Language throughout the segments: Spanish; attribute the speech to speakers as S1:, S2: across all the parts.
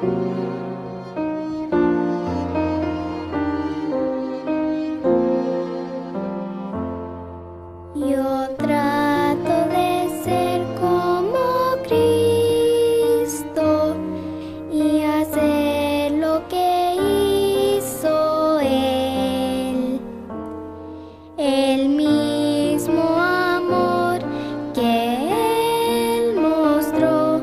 S1: Yo trato de ser como Cristo y hacer lo que hizo Él. El mismo amor que Él mostró,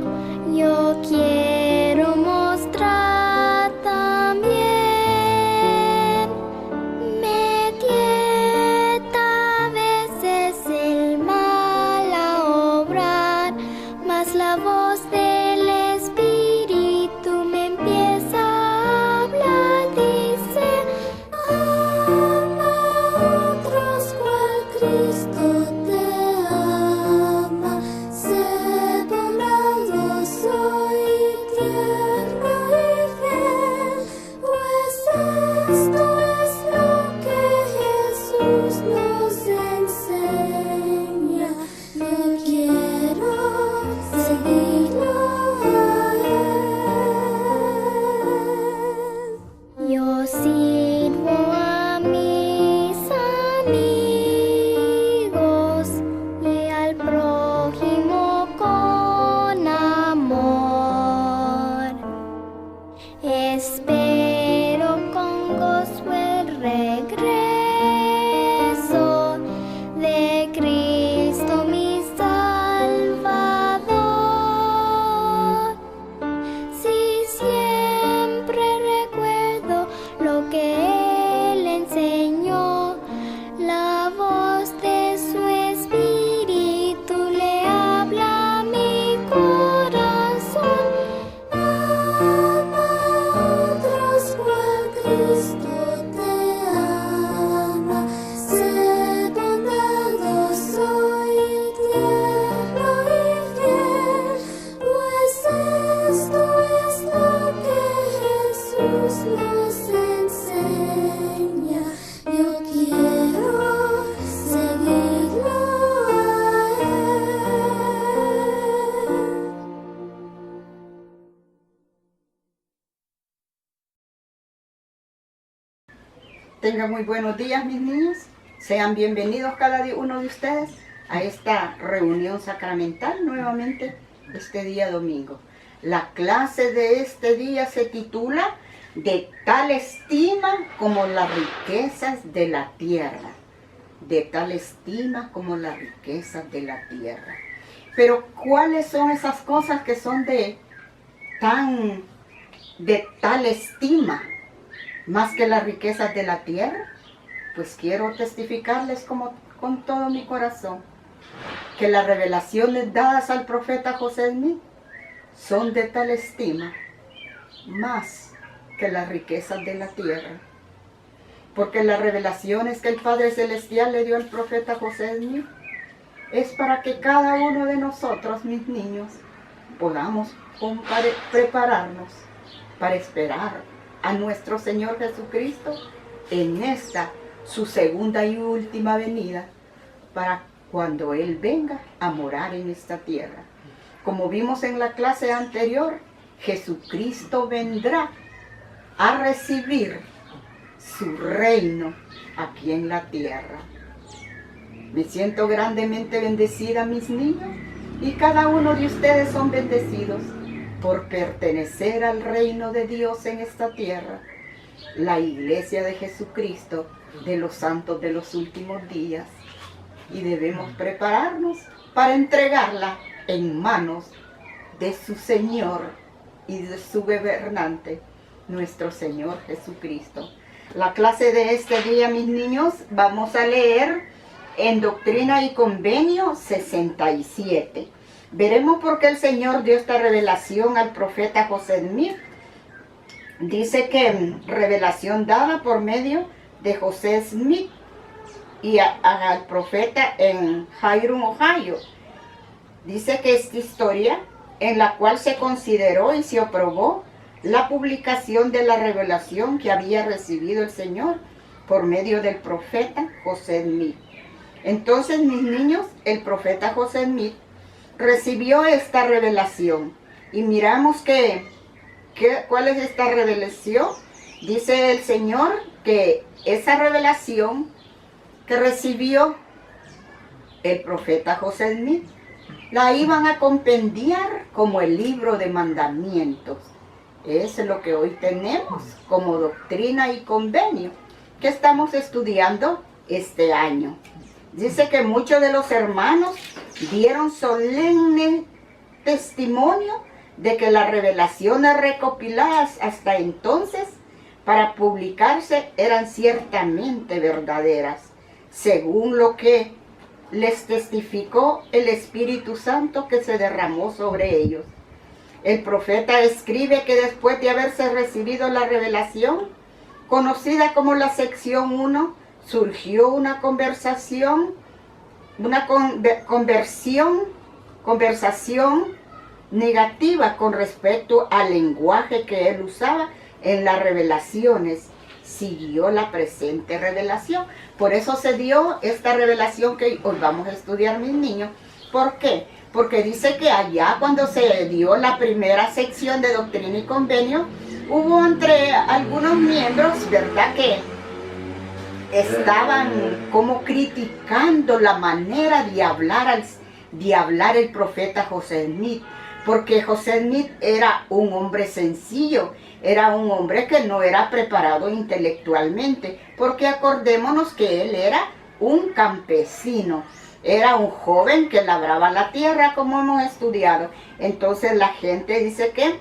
S1: yo quiero mostrar también. Me tienta a veces el mal a obrar, mas la voz del Espíritu me empieza a hablar. Dice: ama a otros cual Cristo te ama. Sé bondadoso y tierno y fiel, pues esto es lo que Jesús nos enseña. Yo quiero seguirlo a Él. Yo sirvo a mis amigos y al prójimo con amor. Espero con gozo el regreso de Cristo mi Salvador. Si siempre recuerdo lo que Él enseñó, la voz de su Espíritu le habla a mi corazón. Ama a otros cual Cristo te ama. Sé bondadoso y tierno y fiel, pues esto es lo que Jesús nos enseña. Yo quiero seguirlo a Él.
S2: Tengan muy buenos días, mis niños. Sean bienvenidos cada uno de ustedes a esta reunión sacramental nuevamente este día domingo. La clase de este día se titula "De tal estima como las riquezas de la tierra". De tal estima como las riquezas de la tierra. Pero ¿cuáles son esas cosas que son de tal estima más que las riquezas de la tierra? Pues quiero testificarles con todo mi corazón que las revelaciones dadas al profeta José Smith son de tal estima más que las riquezas de la tierra. Porque las revelaciones que el Padre Celestial le dio al profeta José Smith es para que cada uno de nosotros, mis niños, podamos prepararnos para esperar a nuestro Señor Jesucristo en esta su segunda y última venida, para cuando Él venga a morar en esta tierra. Como vimos en la clase anterior, Jesucristo vendrá a recibir su reino aquí en la tierra. Me siento grandemente bendecida, mis niños, y cada uno de ustedes son bendecidos por pertenecer al reino de Dios en esta tierra, la iglesia de Jesucristo de los santos de los últimos días. Y debemos prepararnos para entregarla en manos de su Señor y de su gobernante, nuestro Señor Jesucristo. La clase de este día, mis niños, vamos a leer en Doctrina y Convenio 67. Veremos por qué el Señor dio esta revelación al profeta José Smith. Dice que revelación dada por medio de José Smith y al profeta en Hiram, Ohio. Dice que esta historia, en la cual se consideró y se aprobó la publicación de la revelación que había recibido el Señor por medio del profeta José Smith. Entonces, mis niños, el profeta José Smith recibió esta revelación y miramos que ¿Cuál es esta revelación? Dice el Señor que esa revelación que recibió el profeta José Smith la iban a compendiar como el libro de mandamientos. Es lo que hoy tenemos como doctrina y convenio que estamos estudiando este año. Dice que muchos de los hermanos dieron solemne testimonio de que las revelaciones recopiladas hasta entonces para publicarse eran ciertamente verdaderas, según lo que les testificó el Espíritu Santo que se derramó sobre ellos. El profeta escribe que después de haberse recibido la revelación, conocida como la sección 1, surgió una conversación negativa con respecto al lenguaje que él usaba en las revelaciones. Siguió la presente revelación. Por eso se dio esta revelación que hoy vamos a estudiar, mis niños. ¿Por qué? Porque dice que allá cuando se dio la primera sección de Doctrina y Convenio, hubo entre algunos miembros, ¿verdad?, que estaban como criticando la manera de hablar el profeta José Smith, porque José Smith era un hombre sencillo, era un hombre que no era preparado intelectualmente, porque acordémonos que él era un campesino, era un joven que labraba la tierra, como hemos estudiado. Entonces la gente dice que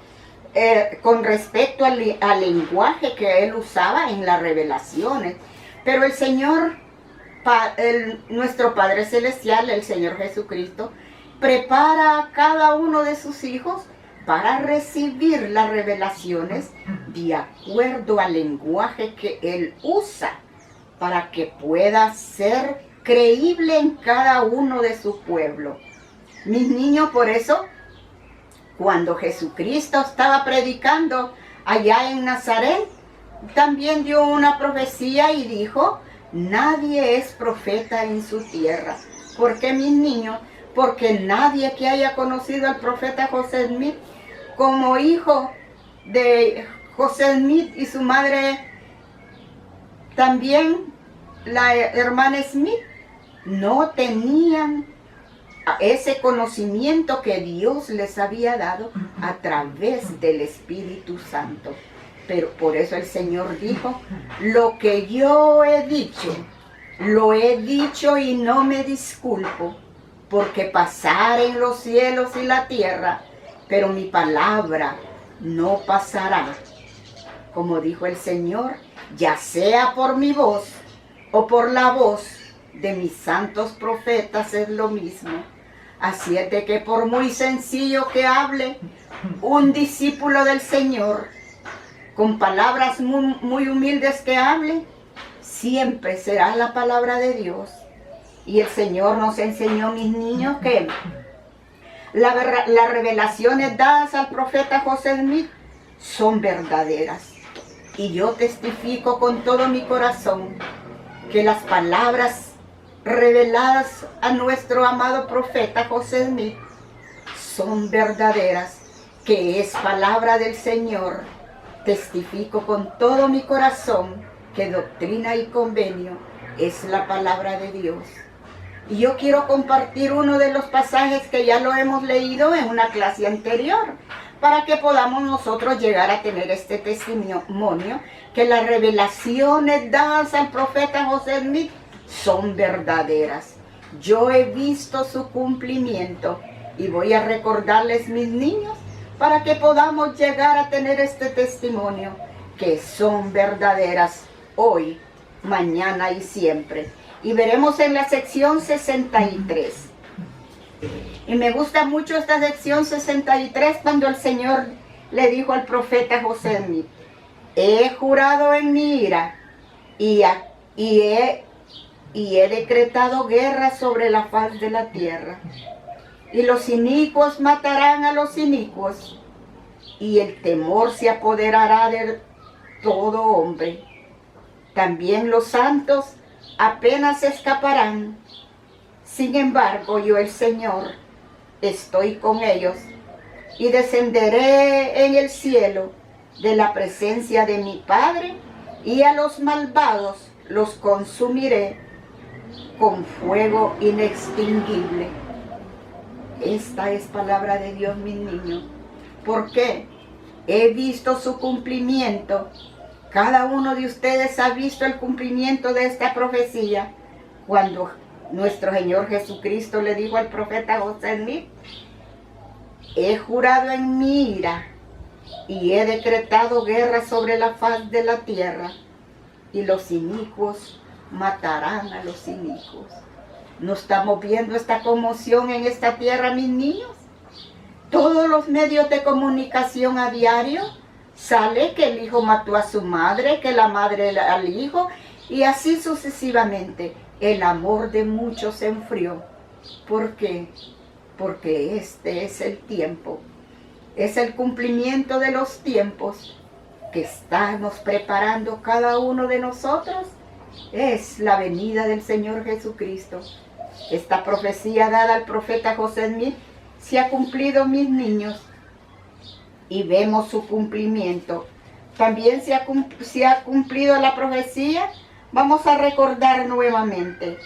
S2: con respecto al lenguaje que él usaba en las revelaciones, pero el Señor, nuestro Padre Celestial, el Señor Jesucristo, prepara a cada uno de sus hijos para recibir las revelaciones de acuerdo al lenguaje que Él usa, para que pueda ser creíble en cada uno de su pueblo. Mis niños, por eso, cuando Jesucristo estaba predicando allá en Nazaret, también dio una profecía y dijo: nadie es profeta en su tierra. ¿Por qué, mis niños? Porque nadie que haya conocido al profeta José Smith como hijo de José Smith y su madre también, la hermana Smith, no tenían ese conocimiento que Dios les había dado a través del Espíritu Santo. Pero por eso el Señor dijo: lo que yo he dicho, lo he dicho y no me disculpo, porque pasaren los cielos y la tierra, pero mi palabra no pasará. Como dijo el Señor, ya sea por mi voz o por la voz de mis santos profetas, es lo mismo. Así es de que por muy sencillo que hable un discípulo del Señor, con palabras muy humildes que hable, siempre será la palabra de Dios. Y el Señor nos enseñó, mis niños, que las revelaciones dadas al profeta José Smith son verdaderas. Y yo testifico con todo mi corazón que las palabras reveladas a nuestro amado profeta José Smith son verdaderas, que es palabra del Señor. Testifico con todo mi corazón que Doctrina y Convenio es la palabra de Dios. Y yo quiero compartir uno de los pasajes que ya lo hemos leído en una clase anterior, para que podamos nosotros llegar a tener este testimonio, que las revelaciones dadas al profeta José Smith son verdaderas. Yo he visto su cumplimiento y voy a recordarles, mis niños, para que podamos llegar a tener este testimonio, que son verdaderas hoy, mañana y siempre. Y veremos en la sección 63. Y me gusta mucho esta sección 63 cuando el Señor le dijo al profeta José Smith: he jurado en mi ira y he decretado guerra sobre la faz de la tierra. Y los inicuos matarán a los inicuos, y el temor se apoderará de todo hombre. También los santos apenas escaparán. Sin embargo, yo, el Señor, estoy con ellos, y descenderé en el cielo de la presencia de mi Padre, y a los malvados los consumiré con fuego inextinguible. Esta es palabra de Dios, mis niños. ¿Por qué? He visto su cumplimiento. Cada uno de ustedes ha visto el cumplimiento de esta profecía cuando nuestro Señor Jesucristo le dijo al profeta José Smith: he jurado en mi ira y he decretado guerra sobre la faz de la tierra, y los inicuos matarán a los inicuos. ¿No estamos viendo esta conmoción en esta tierra, mis niños? Todos los medios de comunicación a diario sale que el hijo mató a su madre, que la madre al hijo, y así sucesivamente. El amor de muchos se enfrió. ¿Por qué? Porque este es el tiempo. Es el cumplimiento de los tiempos que estamos preparando cada uno de nosotros. Es la venida del Señor Jesucristo. Esta profecía dada al profeta José Smith se ha cumplido, mis niños, y vemos su cumplimiento. También se ha cumplido la profecía, vamos a recordar nuevamente,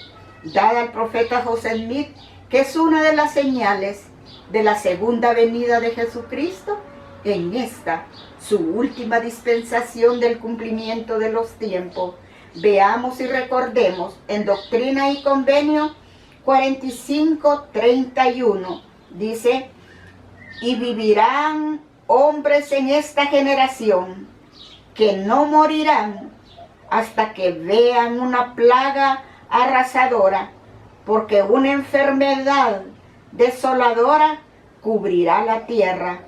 S2: dada al profeta José Smith, que es una de las señales de la segunda venida de Jesucristo en esta, su última dispensación del cumplimiento de los tiempos. Veamos y recordemos en Doctrina y Convenio 45:31, dice: y vivirán hombres en esta generación que no morirán hasta que vean una plaga arrasadora, porque una enfermedad desoladora cubrirá la tierra.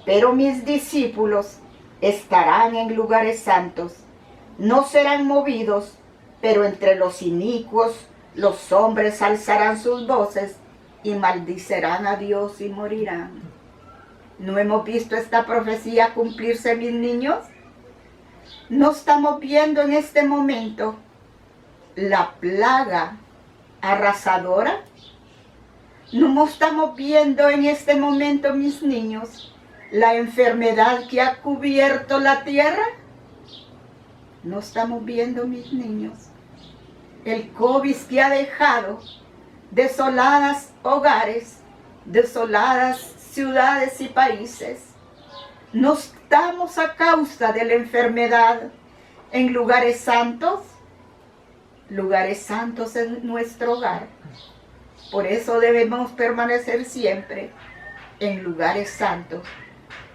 S2: Pero mis discípulos estarán en lugares santos, no serán movidos, pero entre los inicuos los hombres alzarán sus voces y maldicerán a Dios y morirán. ¿No hemos visto esta profecía cumplirse, mis niños? ¿No estamos viendo en este momento la plaga arrasadora? ¿No estamos viendo en este momento, mis niños, la enfermedad que ha cubierto la tierra? ¿No estamos viendo, mis niños, el COVID que ha dejado desoladas hogares, desoladas ciudades y países? ¿No estamos a causa de la enfermedad en lugares santos? Lugares santos en nuestro hogar. Por eso debemos permanecer siempre en lugares santos,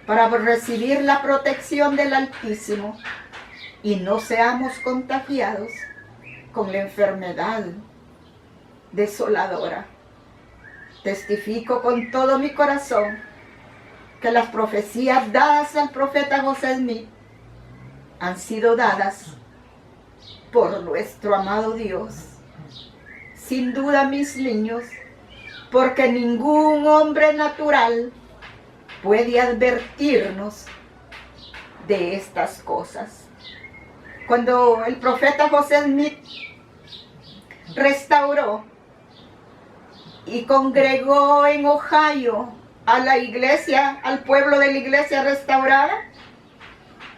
S2: para recibir la protección del Altísimo y no seamos contagiados con la enfermedad desoladora. Testifico con todo mi corazón que las profecías dadas al profeta José Smith han sido dadas por nuestro amado Dios. Sin duda, mis niños, porque ningún hombre natural puede advertirnos de estas cosas. Cuando el profeta José Smith restauró y congregó en Ohio a la iglesia, al pueblo de la iglesia restaurada,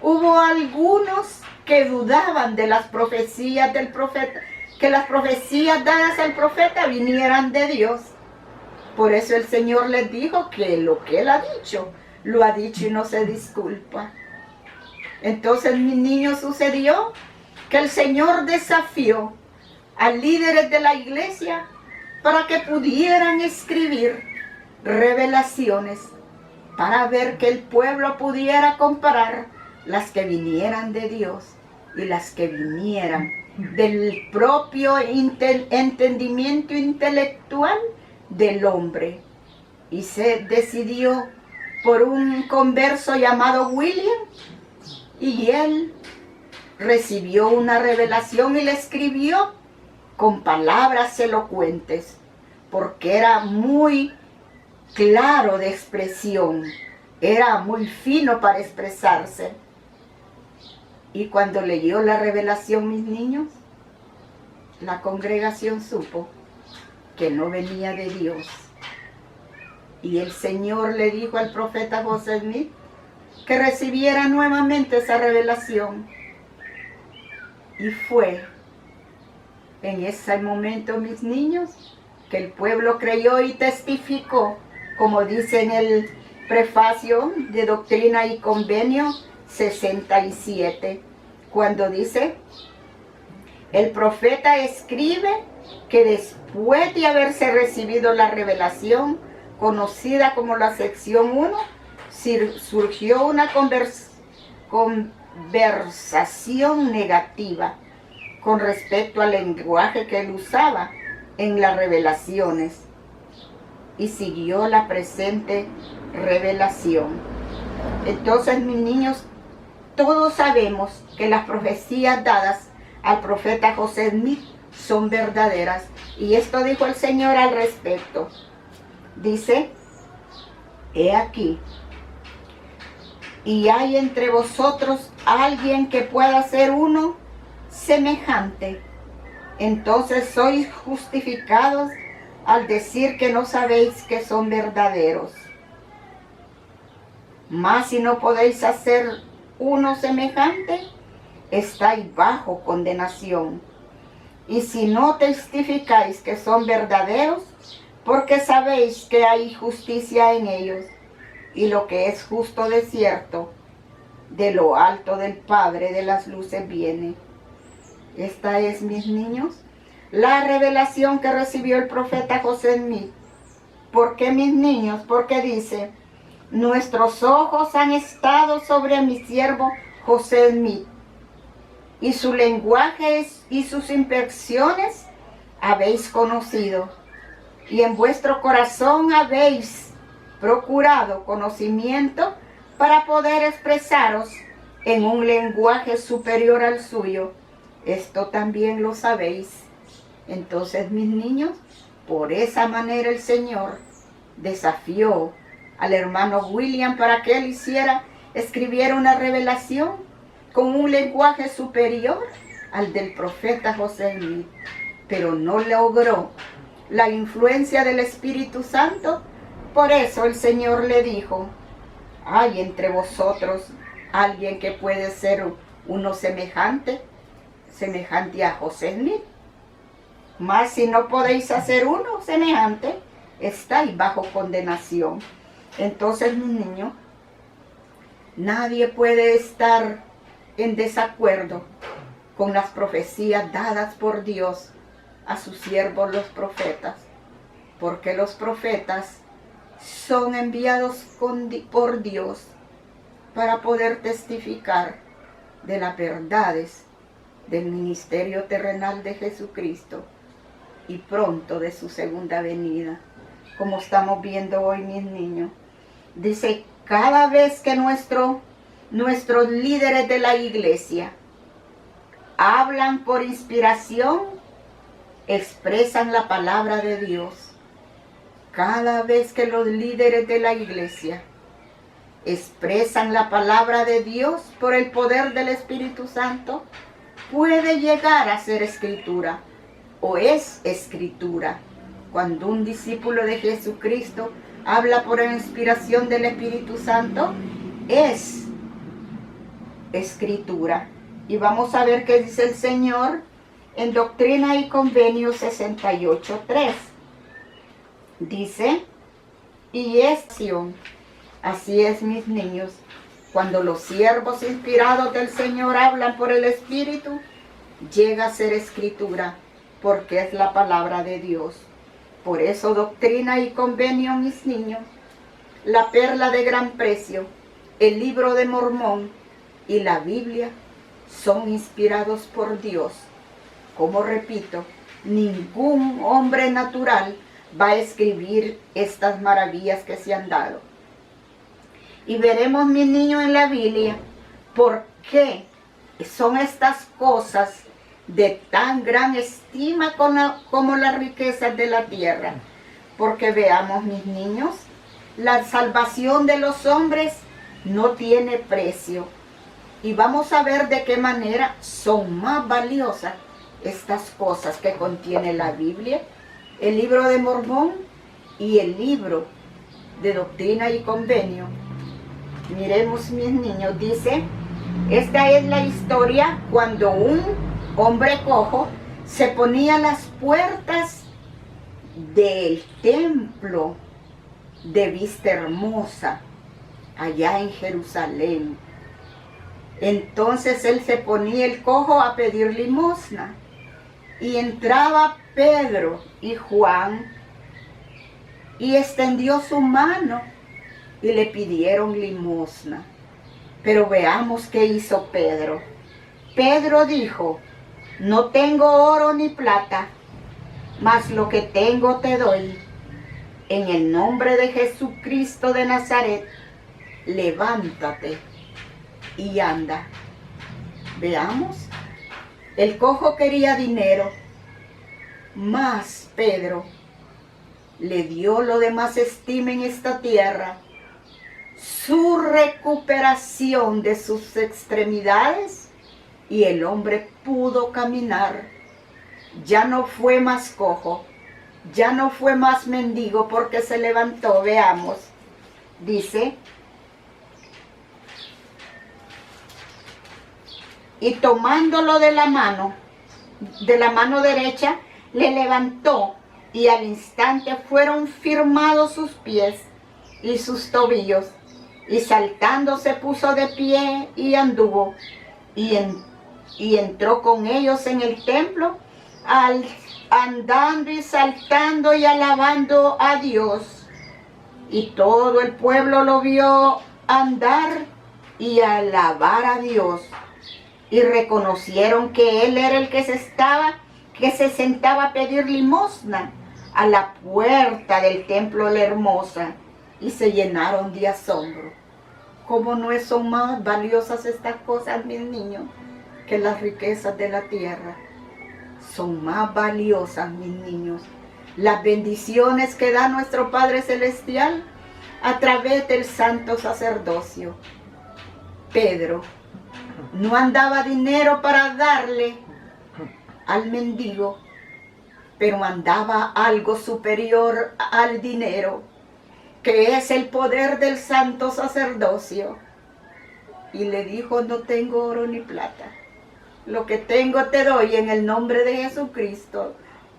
S2: hubo algunos que dudaban de las profecías del profeta, que las profecías dadas al profeta vinieran de Dios. Por eso el Señor les dijo que lo que Él ha dicho, lo ha dicho y no se disculpa. Entonces, mis niños, sucedió que el Señor desafió a líderes de la iglesia para que pudieran escribir revelaciones, para ver que el pueblo pudiera comparar las que vinieran de Dios y las que vinieran del propio entendimiento intelectual del hombre. Y se decidió por un converso llamado William, y él recibió una revelación y la escribió con palabras elocuentes, porque era muy claro de expresión, era muy fino para expresarse. Y cuando leyó la revelación, mis niños, la congregación supo que no venía de Dios. Y el Señor le dijo al profeta José Smith que recibiera nuevamente esa revelación. Y fue en ese momento, mis niños, que el pueblo creyó y testificó, como dice en el prefacio de Doctrina y Convenio 67, cuando dice: el profeta escribe que después de haberse recibido la revelación, conocida como la sección 1, surgió una conversación negativa con respecto al lenguaje que él usaba en las revelaciones, y siguió la presente revelación. Entonces, mis niños, todos sabemos que las profecías dadas al profeta José Smith son verdaderas, y esto dijo el Señor al respecto. Dice: he aquí, y hay entre vosotros alguien que pueda ser uno semejante. Entonces sois justificados al decir que no sabéis que son verdaderos. Mas si no podéis hacer uno semejante, estáis bajo condenación. Y si no testificáis que son verdaderos, porque sabéis que hay justicia en ellos, y lo que es justo de cierto, de lo alto del Padre de las luces viene. Esta es, mis niños, la revelación que recibió el profeta José Smith. ¿Por qué, mis niños? Porque dice: nuestros ojos han estado sobre mi siervo José Smith, y su lenguaje y sus impresiones habéis conocido, y en vuestro corazón habéis procurado conocimiento para poder expresaros en un lenguaje superior al suyo. Esto también lo sabéis. Entonces, mis niños, por esa manera el Señor desafió al hermano William para que él escribiera una revelación con un lenguaje superior al del profeta José Smith, pero no logró la influencia del Espíritu Santo. Por eso el Señor le dijo: hay entre vosotros alguien que puede ser uno semejante a José Smith. Mas si no podéis hacer uno semejante, estáis bajo condenación. Entonces, mis niños, nadie puede estar en desacuerdo con las profecías dadas por Dios a sus siervos los profetas, porque los profetas son enviados por Dios para poder testificar de las verdades del ministerio terrenal de Jesucristo y pronto de su segunda venida, como estamos viendo hoy, mis niños. Dice: cada vez que nuestros líderes de la iglesia hablan por inspiración, expresan la palabra de Dios. Cada vez que los líderes de la iglesia expresan la palabra de Dios por el poder del Espíritu Santo, puede llegar a ser escritura, o es escritura. Cuando un discípulo de Jesucristo habla por inspiración del Espíritu Santo, es escritura. Y vamos a ver qué dice el Señor en Doctrina y Convenio 68:3. Dice: y es así es, mis niños, cuando los siervos inspirados del Señor hablan por el Espíritu, llega a ser escritura, porque es la palabra de Dios. Por eso Doctrina y Convenio, mis niños, la perla de gran precio, el libro de Mormón y la Biblia son inspirados por Dios. Como repito, ningún hombre natural va a escribir estas maravillas que se han dado. Y veremos, mis niños, en la Biblia por qué son estas cosas de tan gran estima como las riquezas de la tierra. Porque veamos, mis niños, la salvación de los hombres no tiene precio. Y vamos a ver de qué manera son más valiosas estas cosas que contiene la Biblia, el libro de Mormón y el libro de Doctrina y Convenio, Miremos, mis niños, dice, esta es la historia cuando un hombre cojo se ponía a las puertas del templo de Vista Hermosa, allá en Jerusalén. Entonces él se ponía el cojo a pedir limosna y entraba Pedro y Juan y extendió su mano y le pidieron limosna. Pero veamos qué hizo Pedro. Pedro dijo, no tengo oro ni plata, mas lo que tengo te doy. En el nombre de Jesucristo de Nazaret, levántate y anda. Veamos, el cojo quería dinero, mas Pedro le dio lo de más estima en esta tierra, su recuperación de sus extremidades, y el hombre pudo caminar. Ya no fue más cojo, ya no fue más mendigo porque se levantó. Veamos, dice, y tomándolo de la mano derecha, le levantó, y al instante fueron firmados sus pies y sus tobillos, y saltando se puso de pie y anduvo, y entró con ellos en el templo, andando y saltando y alabando a Dios. Y todo el pueblo lo vio andar y alabar a Dios, y reconocieron que él era el que se sentaba a pedir limosna a la puerta del templo La Hermosa, y se llenaron de asombro. ¿Cómo no son más valiosas estas cosas, mis niños, que las riquezas de la tierra? Son más valiosas, mis niños, las bendiciones que da nuestro Padre Celestial a través del santo sacerdocio. Pedro no andaba dinero para darle al mendigo, pero andaba algo superior al dinero, que es el poder del santo sacerdocio. Y le dijo, no tengo oro ni plata, lo que tengo te doy en el nombre de Jesucristo,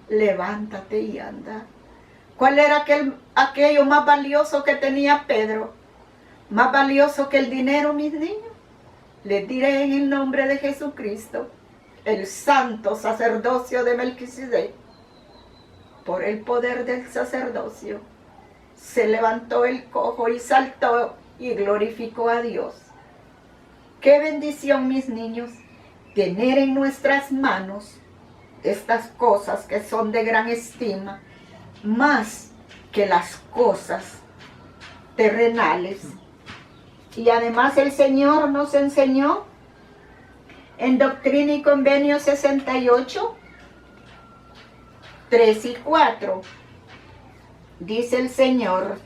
S2: levántate y anda. ¿Cuál era aquello más valioso que tenía Pedro? Más valioso que el dinero, mis niños. Les diré en el nombre de Jesucristo, el santo sacerdocio de Melquisedec. Por el poder del sacerdocio, se levantó el cojo y saltó y glorificó a Dios. Qué bendición, mis niños, tener en nuestras manos estas cosas que son de gran estima, más que las cosas terrenales. Y además el Señor nos enseñó en Doctrina y Convenio 68, 3 y 4. Dice el Señor,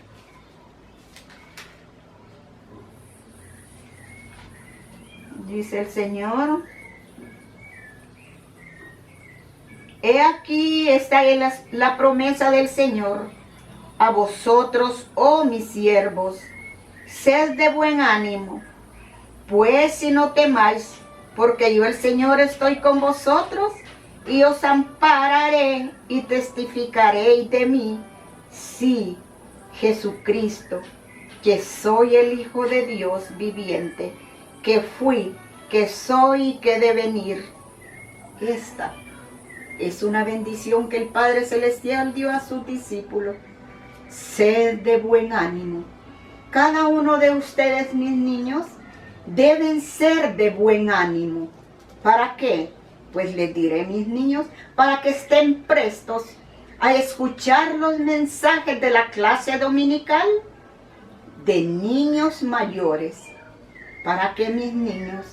S2: he aquí, esta es la promesa del Señor a vosotros, oh mis siervos, sed de buen ánimo, pues si no temáis, porque yo el Señor estoy con vosotros, y os ampararé y testificaré de mí, sí, Jesucristo, que soy el Hijo de Dios viviente, que fui, que soy y que he de venir. Esta es una bendición que el Padre Celestial dio a sus discípulos. Sed de buen ánimo. Cada uno de ustedes, mis niños, deben ser de buen ánimo. ¿Para qué? Pues les diré, mis niños, para que estén prestos a escuchar los mensajes de la clase dominical de niños mayores. ¿Para qué, mis niños?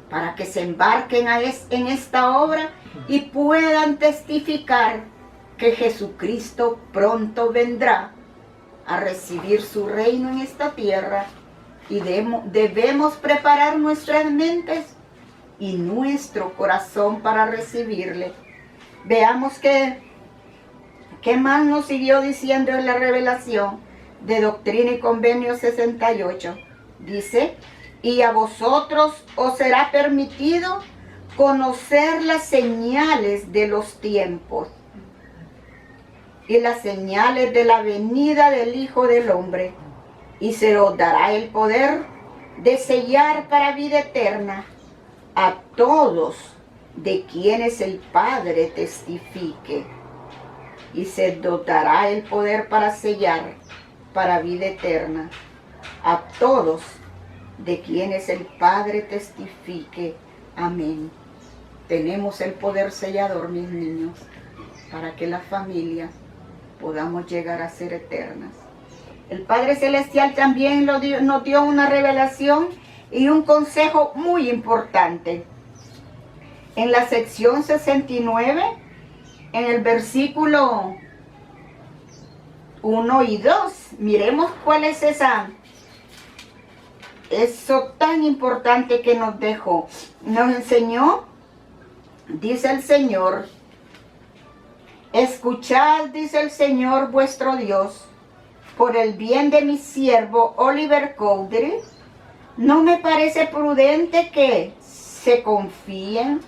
S2: Para que se embarquen en esta obra y puedan testificar que Jesucristo pronto vendrá a recibir su reino en esta tierra, y debemos preparar nuestras mentes y nuestro corazón para recibirle. Veamos qué más nos siguió diciendo en la revelación de Doctrina y Convenio 68. dice, y a vosotros os será permitido conocer las señales de los tiempos y las señales de la venida del Hijo del Hombre, y se os dará el poder de sellar para vida eterna a todos de quienes el Padre testifique. Y se dotará el poder para sellar para vida eterna a todos de quienes el Padre testifique. Amén. Tenemos el poder sellador, mis niños, para que la familia podamos llegar a ser eternas. El Padre Celestial también nos dio una revelación y un consejo muy importante. En la sección 69, en el versículo 1 y 2, miremos cuál es eso tan importante que nos dejó. Nos enseñó, dice el Señor, escuchad, dice el Señor vuestro Dios, por el bien de mi siervo Oliver Cowdery, no me parece prudente que se confíen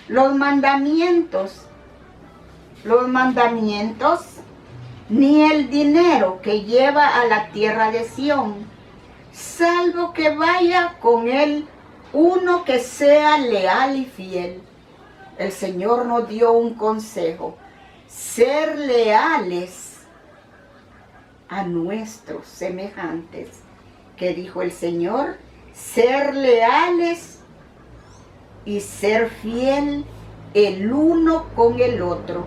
S2: los mandamientos, ni el dinero que lleva a la tierra de Sión, salvo que vaya con él uno que sea leal y fiel. El Señor nos dio un consejo: ser leales a nuestros semejantes. Que dijo el Señor: ser leales y ser fiel el uno con el otro.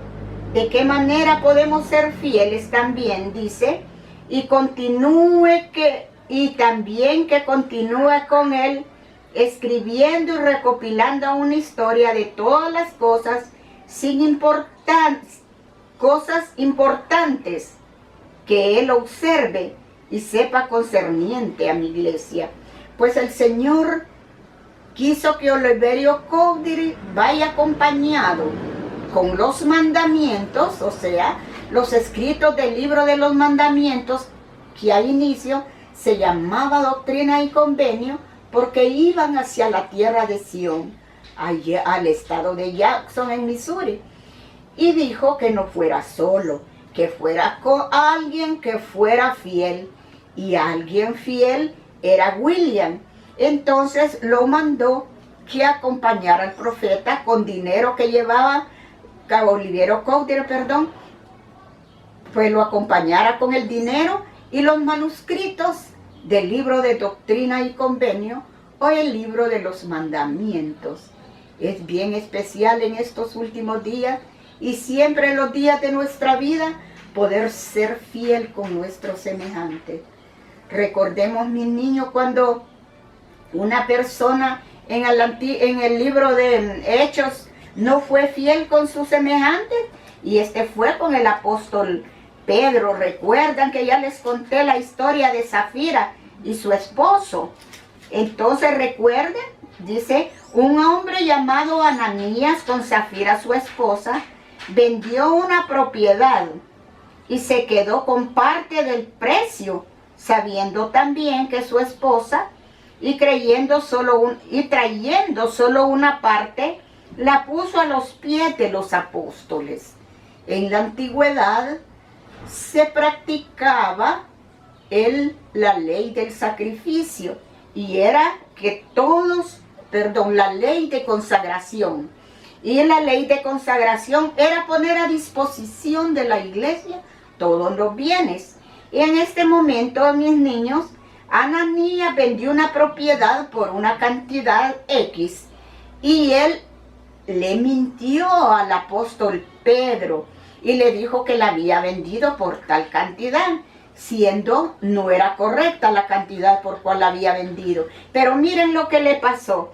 S2: ¿De qué manera podemos ser fieles? También dice, y también que continúe con él, escribiendo y recopilando una historia de todas las cosas cosas importantes que él observe y sepa concerniente a mi iglesia. Pues el Señor quiso que Oliverio Cowdery vaya acompañado con los mandamientos, o sea, los escritos del libro de los mandamientos, que al inicio se llamaba Doctrina y Convenio, porque iban hacia la tierra de Sión, allá al estado de Jackson, en Missouri. Y dijo que no fuera solo, que fuera con alguien que fuera fiel. Y alguien fiel era William. Entonces lo mandó que acompañara al profeta con dinero que llevaba, Oliverio Cowdery, pues lo acompañara con el dinero y los manuscritos del libro de Doctrina y Convenio o el libro de los mandamientos. Es bien especial en estos últimos días y siempre en los días de nuestra vida poder ser fiel con nuestros semejantes. Recordemos, mis niños, cuando una persona en el libro de Hechos no fue fiel con sus semejantes, y fue con el apóstol Pedro. Recuerdan que ya les conté la historia de Zafira y su esposo. Entonces recuerden, dice, un hombre llamado Ananías con Zafira su esposa vendió una propiedad y se quedó con parte del precio, sabiendo también que su esposa y trayendo solo una parte, la puso a los pies de los apóstoles. En la antigüedad se practicaba la ley del sacrificio, y era que la ley de consagración. Y la ley de consagración era poner a disposición de la iglesia todos los bienes. Y en este momento, mis niños, Ananías vendió una propiedad por una cantidad X, y él le mintió al apóstol Pedro y le dijo que la había vendido por tal cantidad, siendo no era correcta la cantidad por cual la había vendido. Pero miren lo que le pasó.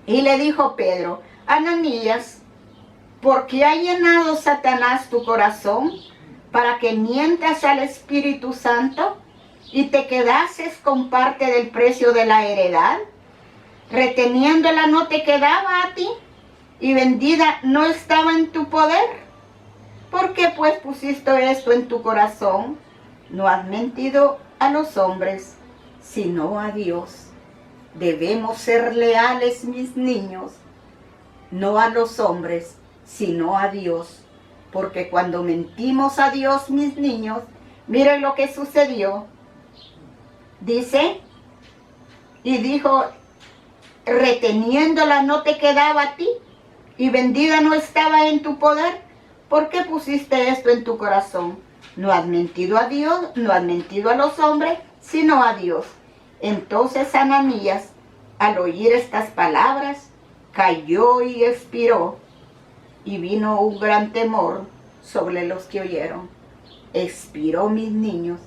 S2: Y le dijo Pedro: Ananías, ¿por qué ha llenado Satanás tu corazón para que mientas al Espíritu Santo y te quedases con parte del precio de la heredad? Reteniéndola no te quedaba a ti, y vendida no estaba en tu poder. ¿Por qué pues pusiste esto en tu corazón? No has mentido a los hombres, sino a Dios. Debemos ser leales, mis niños, no a los hombres, sino a Dios. Porque cuando mentimos a Dios, mis niños, miren lo que sucedió. Dice, y dijo, reteniéndola no te quedaba a ti, y vendida no estaba en tu poder. ¿Por qué pusiste esto en tu corazón? No has mentido a Dios, no has mentido a los hombres, sino a Dios. Entonces Ananías, al oír estas palabras, cayó y expiró, y vino un gran temor sobre los que oyeron. Expiró, mis niños.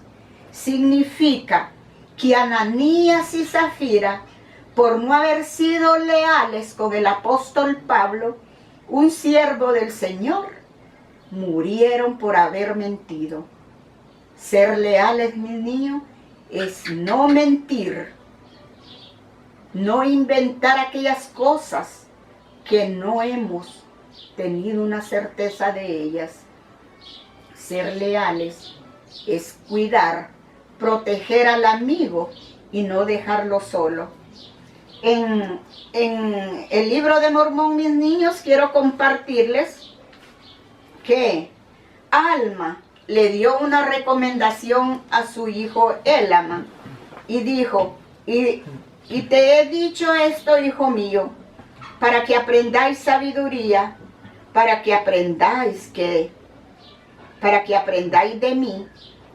S2: Significa que Ananías y Zafira, por no haber sido leales con el apóstol Pablo, un siervo del Señor, murieron por haber mentido. Ser leales, mis niños, es no mentir, no inventar aquellas cosas que no hemos tenido una certeza de ellas. Ser leales es cuidar, proteger al amigo y no dejarlo solo. En el libro de Mormón, mis niños, quiero compartirles que Alma le dio una recomendación a su hijo Elama y dijo, y te he dicho esto, hijo mío, para que aprendáis sabiduría, para que aprendáis de mí,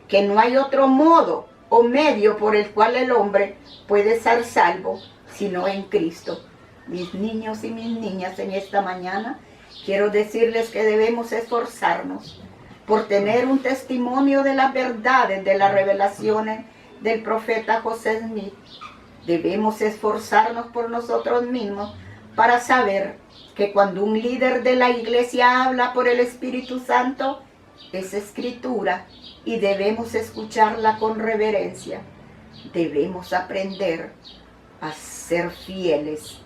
S2: que no hay otro modo o medio por el cual el hombre puede ser salvo, sino en Cristo. Mis niños y mis niñas, en esta mañana quiero decirles que debemos esforzarnos por tener un testimonio de las verdades, de las revelaciones del profeta José Smith. Debemos esforzarnos por nosotros mismos para saber que cuando un líder de la iglesia habla por el Espíritu Santo, es escritura y debemos escucharla con reverencia. Debemos aprender a ser fieles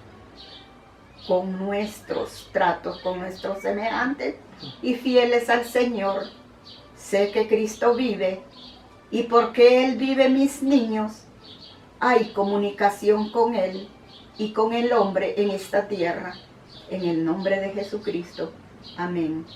S2: con nuestros tratos, con nuestros semejantes y fieles al Señor. Sé que Cristo vive y porque Él vive, mis niños, hay comunicación con Él y con el hombre en esta tierra. En el nombre de Jesucristo. Amén.